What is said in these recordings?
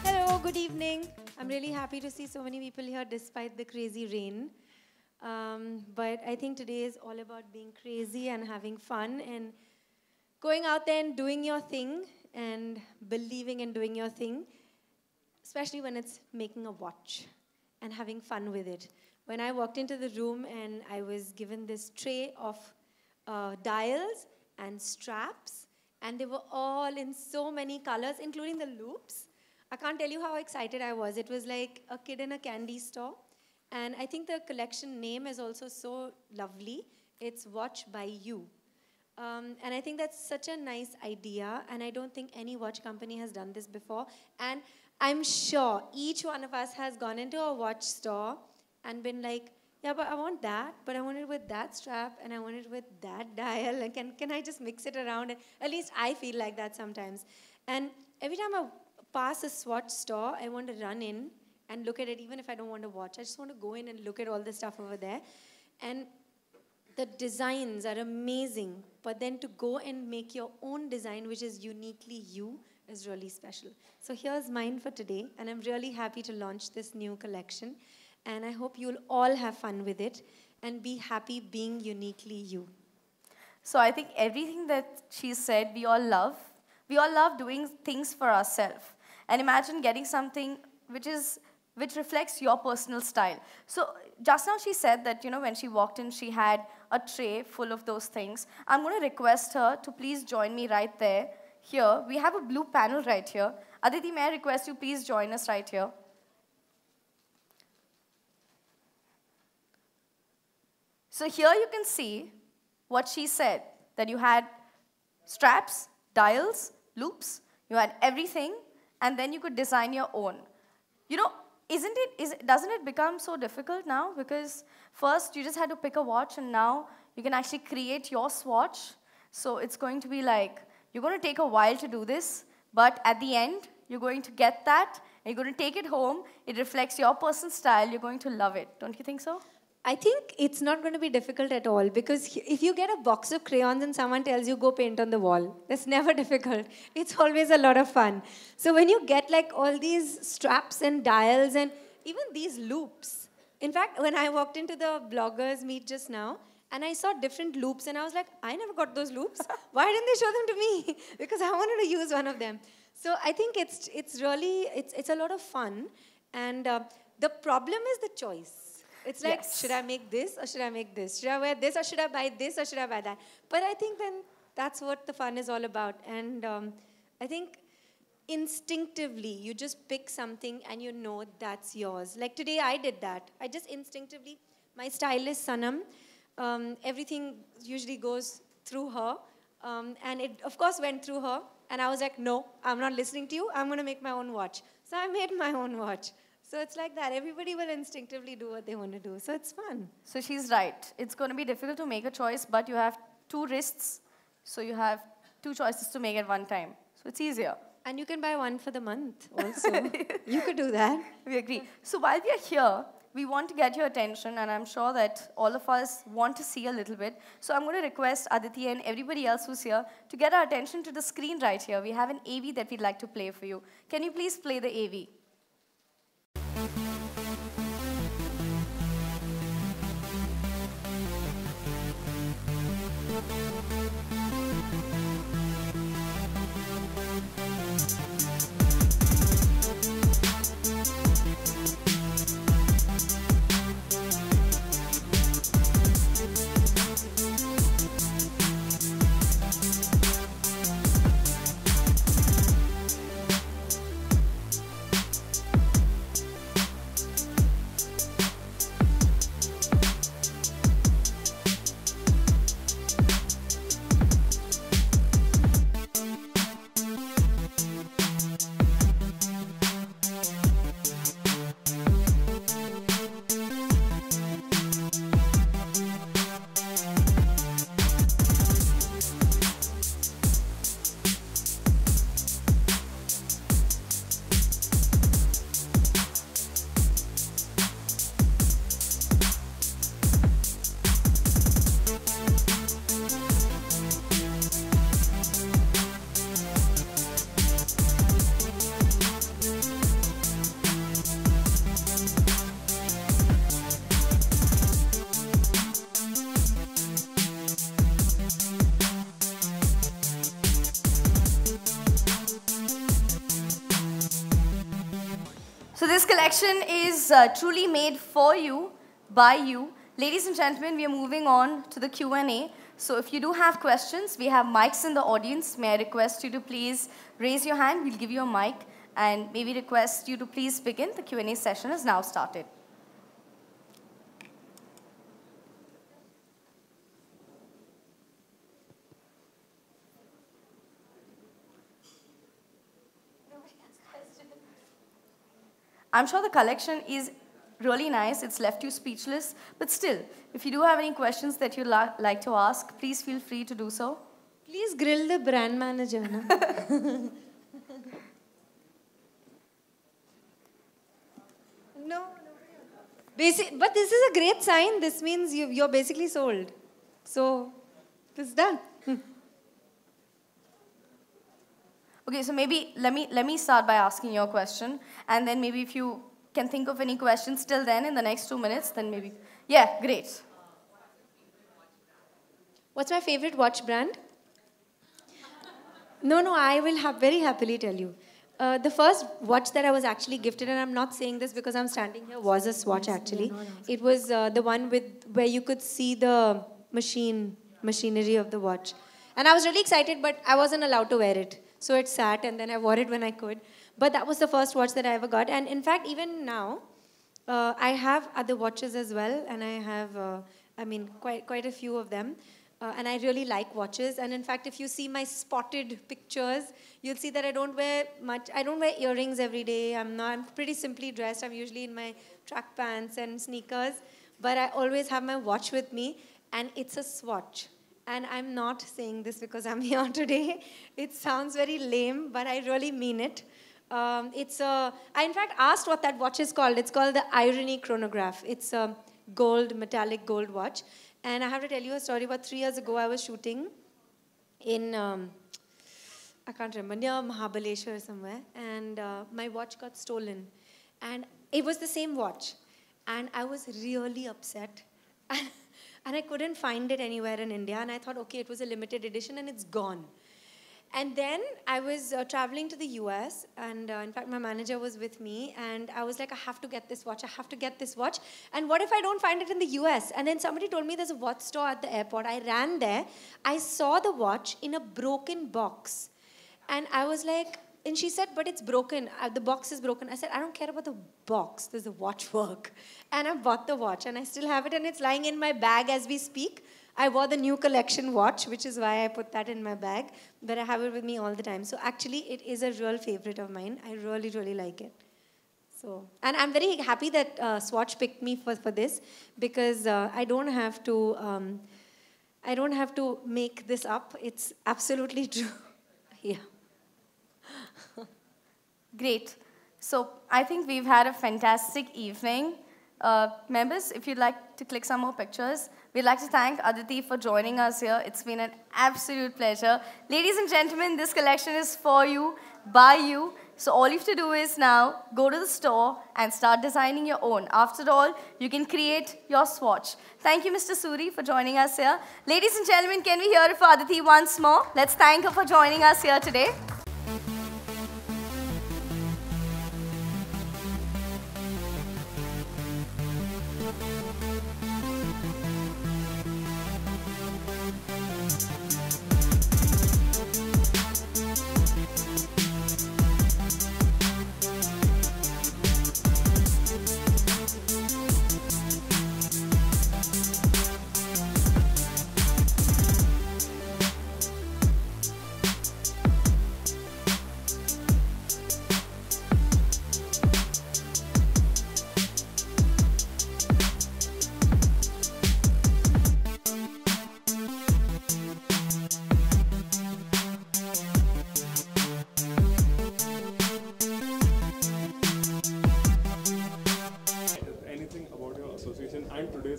Hello, good evening. I'm really happy to see so many people here despite the crazy rain. But I think today is all about being crazy and having fun and going out there and doing your thing and believing in doing your thing, especially when it's making a watch and having fun with it. When I walked into the room and I was given this tray of dials and straps, and they were all in so many colors, including the loops. I can't tell you how excited I was. It was like a kid in a candy store. And I think the collection name is also so lovely. It's Watch by You. And I think that's such a nice idea. And I don't think any watch company has done this before. And I'm sure each one of us has gone into a watch store and been like, yeah, but I want that, but I want it with that strap, and I want it with that dial. And can I just mix it around? And at least I feel like that sometimes. And every time I pass a Swatch store, I want to run in and look at it, even if I don't want to watch. I just want to go in and look at all the stuff over there. And the designs are amazing, but then to go and make your own design, which is uniquely you, is really special. So here's mine for today, and I'm really happy to launch this new collection. And I hope you'll all have fun with it and be happy being uniquely you. So I think everything that she said, we all love. We all love doing things for ourselves. And imagine getting something which reflects your personal style. So just now she said that, when she walked in, she had a tray full of those things. I'm going to request her to please join me right there. Here, we have a blue panel right here. Aditi, may I request you please join us right here? So here you can see what she said, that you had straps, dials, loops, you had everything, and then you could design your own. Doesn't it become so difficult now? Because first you just had to pick a watch, and now you can actually create your swatch. So it's going to be like, you're going to take a while to do this, but at the end, you're going to get that, and you're going to take it home. It reflects your personal style. You're going to love it. Don't you think so? I think it's not going to be difficult at all, because if you get a box of crayons and someone tells you go paint on the wall, that's never difficult. It's always a lot of fun. So when you get like all these straps and dials and even these loops. In fact, when I walked into the bloggers meet just now and I saw different loops and I was like, I never got those loops. Why didn't they show them to me? Because I wanted to use one of them. So I think it's a lot of fun. And the problem is the choice. It's like, yes, should I make this or should I make this? Should I wear this or should I buy this or should I buy that? But I think then that's what the fun is all about. And I think instinctively, you just pick something and you know that's yours. Like today, I did that. I just instinctively, my stylist, Sanam, everything usually goes through her. And it, of course, went through her. And I was like, no, I'm not listening to you. I'm going to make my own watch. So I made my own watch. So it's like that. Everybody will instinctively do what they want to do. So it's fun. So she's right. It's going to be difficult to make a choice, but you have two wrists. So you have two choices to make at one time. So it's easier. And you can buy one for the month also. You could do that. We agree. So while we are here, we want to get your attention, and I'm sure that all of us want to see a little bit. So I'm going to request Aditi and everybody else who's here to get our attention to the screen right here. We have an AV that we'd like to play for you. Can you please play the AV? this collection is truly made for you, by you. Ladies and gentlemen, we are moving on to the Q&A. So if you do have questions, we have mics in the audience. May I request you to please raise your hand. We'll give you a mic. And maybe request you to please begin. The Q&A session has now started. I'm sure the collection is really nice. It's left you speechless. But still, if you do have any questions that you'd like to ask, please feel free to do so. Please grill the brand manager. No? No. But this is a great sign. This means you're basically sold. So, it's done. Okay, so maybe let me start by asking your question, and then maybe if you can think of any questions till then in the next 2 minutes, then maybe. Yeah, great. What's my favorite watch brand? No, I will very happily tell you. The first watch that I was actually gifted, and I'm not saying this because I'm standing here, was a Swatch actually. It was the one where you could see the machinery of the watch. And I was really excited, but I wasn't allowed to wear it. So it sat, and then I wore it when I could. But that was the first watch that I ever got. And in fact, even now, I have other watches as well. And I have, quite a few of them. And I really like watches. And in fact, if you see my spotted pictures, you'll see that I don't wear much. I don't wear earrings every day. I'm pretty simply dressed. I'm usually in my track pants and sneakers. But I always have my watch with me. And it's a Swatch. And I'm not saying this because I'm here today. It sounds very lame, but I really mean it. I in fact asked what that watch is called. It's called the Irony Chronograph. It's a metallic gold watch. And I have to tell you a story. About 3 years ago, I was shooting in, I can't remember, near Mahabaleshwar or somewhere. And my watch got stolen. And it was the same watch. And I was really upset. And I couldn't find it anywhere in India. And I thought, okay, it was a limited edition and it's gone. And then I was traveling to the US. And in fact, my manager was with me. And I was like, I have to get this watch. I have to get this watch. And what if I don't find it in the US? And then somebody told me there's a watch store at the airport. I ran there. I saw the watch in a broken box. And I was like, and she said, but it's broken. The box is broken. I said, I don't care about the box. Does the watch work? And I bought the watch, and I still have it, and it's lying in my bag as we speak. I wore the new collection watch, which is why I put that in my bag, but I have it with me all the time. So actually, it is a real favorite of mine. I really, really like it. So, and I'm very happy that Swatch picked me for this, because I don't have to make this up. It's absolutely true. Yeah. Great. So I think we've had a fantastic evening. Members, if you'd like to click some more pictures, we'd like to thank Aditi for joining us here. It's been an absolute pleasure. Ladies and gentlemen, this collection is for you, by you. So all you have to do is now go to the store and start designing your own. After all, you can create your Swatch. Thank you, Mr. Suri, for joining us here. Ladies and gentlemen, can we hear it for Aditi once more? Let's thank her for joining us here today.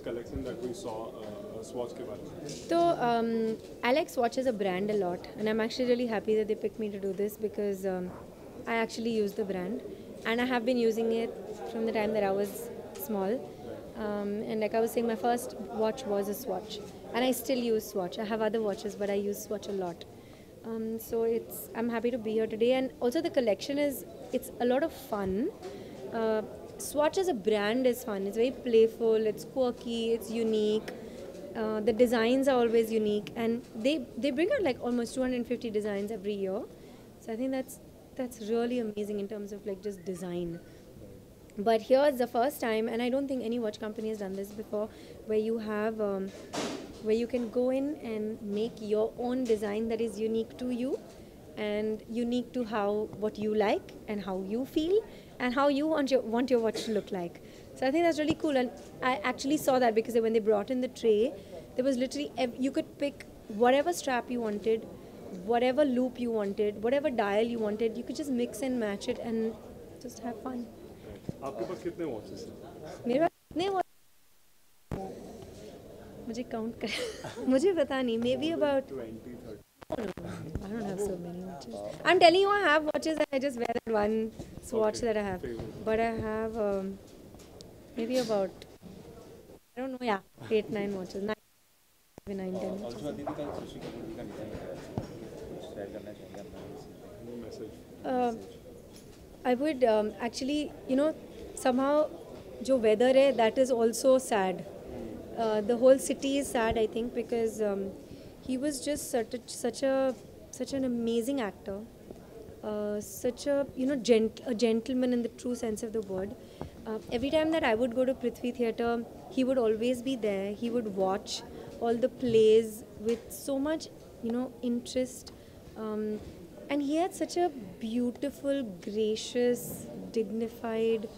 collection that we saw Swatch के बारे में. So I like Swatch as a brand a lot, and I'm actually really happy that they picked me to do this because I actually use the brand, and I have been using it from the time that I was small. And like I was saying, my first watch was a Swatch, and I still use Swatch. I have other watches, but I use Swatch a lot. So I'm happy to be here today, and also the collection it's a lot of fun. Swatch as a brand is fun. It's very playful, it's quirky, it's unique. The designs are always unique, and they bring out like almost 250 designs every year. So I think that's really amazing in terms of like just design. But here it's the first time, and I don't think any watch company has done this before, where you have where you can go in and make your own design that is unique to you and unique to what you like and how you feel and how you want your watch to look like. So I think that's really cool, and I actually saw that because when they brought in the tray, there was literally you could pick whatever strap you wanted, whatever loop you wanted, whatever dial you wanted. You could just mix and match it and just have fun. आपके पास कितने watches हैं? मेरे पास कितने मुझे count कर मुझे पता नहीं, maybe about 20, 30. I don't have so many watches. I'm telling you, I have watches and I just wear that one Swatch that I have. But I have maybe about, I don't know, yeah, 8, 9 watches. 9, 9, 10 watches. Also, Aditi का Sushi Kapoor का design है, share करना चाहिए अपना Message. I would actually, somehow, jo weather hai, that is also sad. The whole city is sad, I think, because he was just such an amazing actor, such a gentleman in the true sense of the word. Every time that I would go to Prithvi Theatre, he would always be there. He would watch all the plays with so much, interest. And he had such a beautiful, gracious, dignified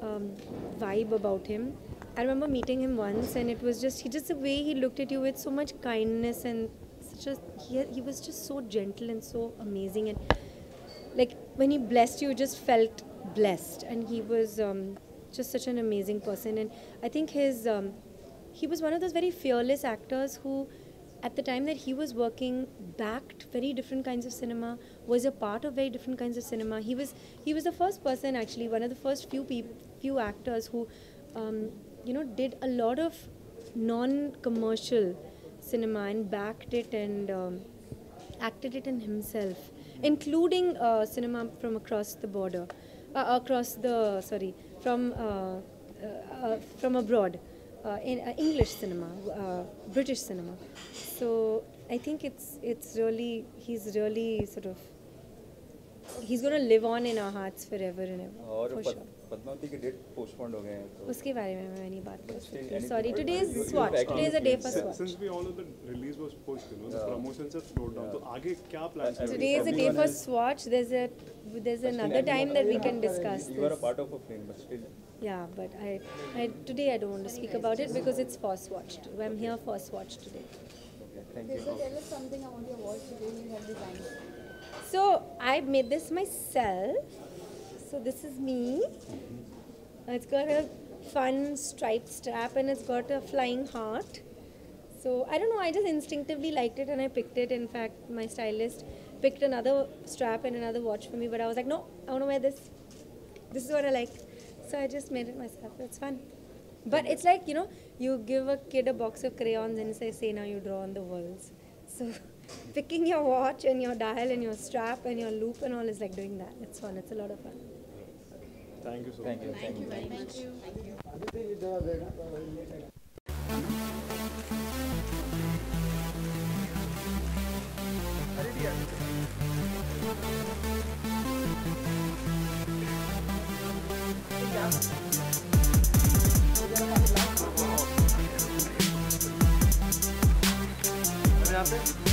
vibe about him. I remember meeting him once, and it was just the way he looked at you with so much kindness, and he was just so gentle and so amazing. And like when he blessed you, just felt blessed. And he was just such an amazing person. And I think he was one of those very fearless actors who, at the time that he was working, backed very different kinds of cinema, was a part of very different kinds of cinema. He was the first person, actually, one of the first few actors who, did a lot of non-commercial cinema and backed it and acted it in himself, including cinema from across the border, from abroad. In English cinema, British cinema. So I think he's really he's going to live on in our hearts forever and ever, for sure. Padmavati के date postponed हो गए हैं तो उसके बारे में मैं नहीं बात कर सकती. anything- Sorry, today is Swatch. Today is a day for Swatch. Since we all know the release was pushed, the promotions have slowed down. तो आगे क्या plans हैं? Today is a day for Swatch. There's another time that we can discuss You are a this. part of a film, but still. Yeah, but today I don't want to speak about it because it's for Swatch. I'm here for Swatch today. Okay, thank you. So tell us something about your watch today you have designed. So I made this myself. So this is me. It's got a fun striped strap and it's got a flying heart. So I don't know, I just instinctively liked it and I picked it. In fact, my stylist picked another strap and another watch for me, but I was like, no, I want to wear this. This is what I like. So I just made it myself. It's fun. But it's like, you give a kid a box of crayons and say now you draw on the walls. So picking your watch and your dial and your strap and your loop and all is like doing that. It's fun. It's a lot of fun. Thank you so much. Thank you very much. यहाँ पे